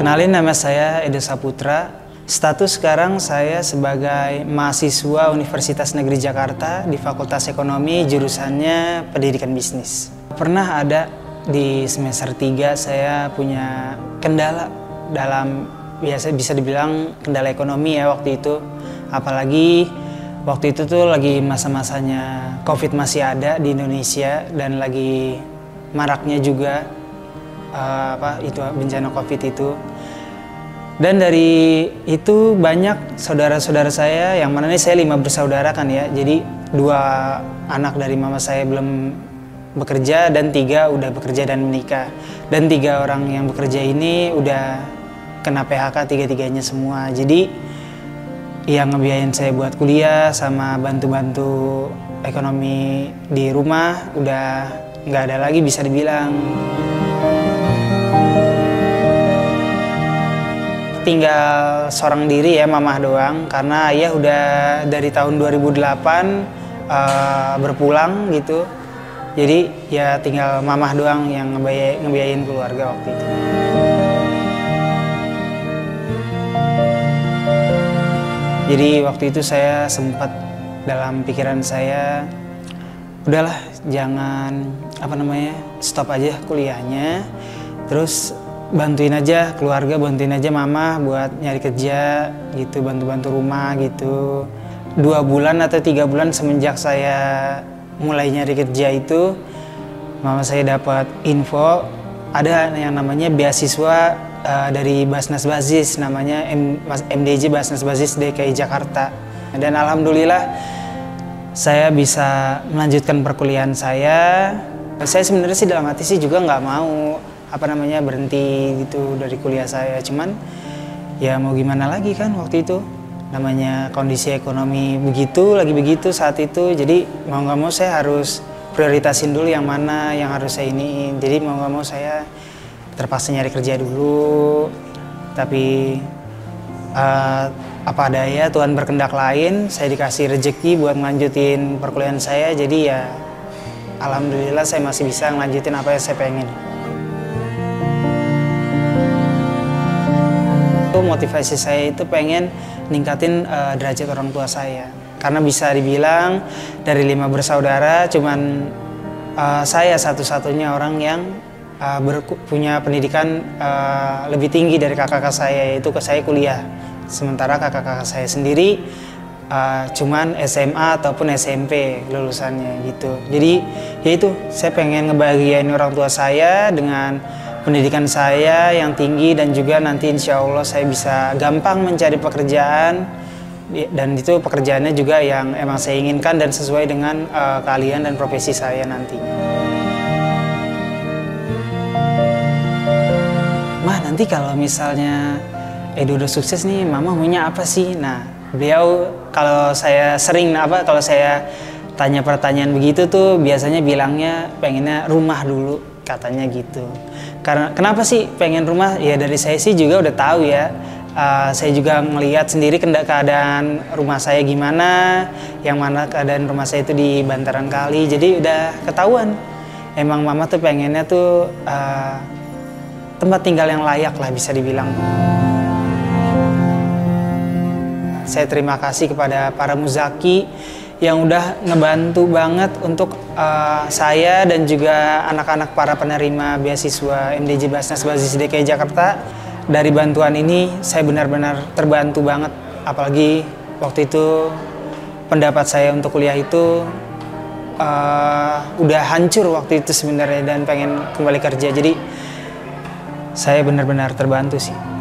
Kenalin, nama saya Edo Saputra. Status sekarang saya sebagai mahasiswa Universitas Negeri Jakarta di Fakultas Ekonomi, jurusannya Pendidikan Bisnis. Pernah ada di semester 3 saya punya kendala dalam, bisa dibilang kendala ekonomi ya waktu itu. Apalagi waktu itu tuh lagi masa-masanya COVID masih ada di Indonesia dan lagi maraknya juga bencana COVID itu. Dan dari itu banyak saudara-saudara saya, yang mana ini saya 5 bersaudara kan ya. Jadi 2 anak dari mama saya belum bekerja dan 3 udah bekerja dan menikah. Dan 3 orang yang bekerja ini udah kena PHK tiga-tiganya semua. Jadi yang ngebiayain saya buat kuliah sama bantu-bantu ekonomi di rumah udah nggak ada lagi, bisa dibilang. Tinggal seorang diri ya, mamah doang, karena ayah udah dari tahun 2008 berpulang gitu. Jadi ya tinggal mamah doang yang ngebiayain keluarga waktu itu. Jadi waktu itu saya sempat dalam pikiran saya, udahlah jangan stop aja kuliahnya, terus bantuin aja keluarga, bantuin aja mama buat nyari kerja gitu, bantu-bantu rumah gitu. 2 bulan atau 3 bulan semenjak saya mulai nyari kerja itu, mama saya dapat info ada yang namanya beasiswa dari Basnas Basis, namanya MDJ Basnas Basis DKI Jakarta. Dan alhamdulillah saya bisa melanjutkan perkuliahan saya. Saya sebenarnya sih dalam hati sih juga nggak mau berhenti gitu dari kuliah saya, cuman ya mau gimana lagi kan, waktu itu namanya kondisi ekonomi lagi begitu saat itu. Jadi mau nggak mau saya harus prioritasin dulu yang mana yang harus saya iniin. Jadi mau nggak mau saya terpaksa nyari kerja dulu, tapi apa daya Tuhan berkehendak lain, saya dikasih rezeki buat melanjutin perkuliahan saya. Jadi ya alhamdulillah saya masih bisa ngelanjutin apa yang saya pengen. Motivasi saya itu pengen ningkatin derajat orang tua saya, karena bisa dibilang dari 5 bersaudara cuman saya satu-satunya orang yang punya pendidikan lebih tinggi dari kakak-kakak saya, yaitu saya kuliah. Sementara kakak-kakak saya sendiri cuman SMA ataupun SMP lulusannya gitu. Jadi ya itu, saya pengen ngebahagiain orang tua saya dengan pendidikan saya yang tinggi, dan juga nanti insya Allah saya bisa gampang mencari pekerjaan, dan itu pekerjaannya juga yang emang saya inginkan dan sesuai dengan keahlian dan profesi saya nantinya. Mah, nanti kalau misalnya Edo udah sukses nih, mama maunya apa sih? Nah, beliau kalau saya kalau saya tanya pertanyaan begitu tuh biasanya bilangnya pengennya rumah dulu, katanya gitu. Karena kenapa sih pengen rumah? Ya dari saya sih juga udah tahu ya. Saya juga ngelihat sendiri keadaan rumah saya gimana, yang mana keadaan rumah saya itu di bantaran kali. Jadi udah ketahuan. Emang mama tuh pengennya tuh tempat tinggal yang layak lah, bisa dibilang. Saya terima kasih kepada para muzaki yang udah ngebantu banget untuk saya dan juga anak-anak para penerima beasiswa MDJ Basnas Basis DKI Jakarta. Dari bantuan ini saya benar-benar terbantu banget, apalagi waktu itu pendapat saya untuk kuliah itu udah hancur waktu itu sebenarnya, dan pengen kembali kerja. Jadi saya benar-benar terbantu sih.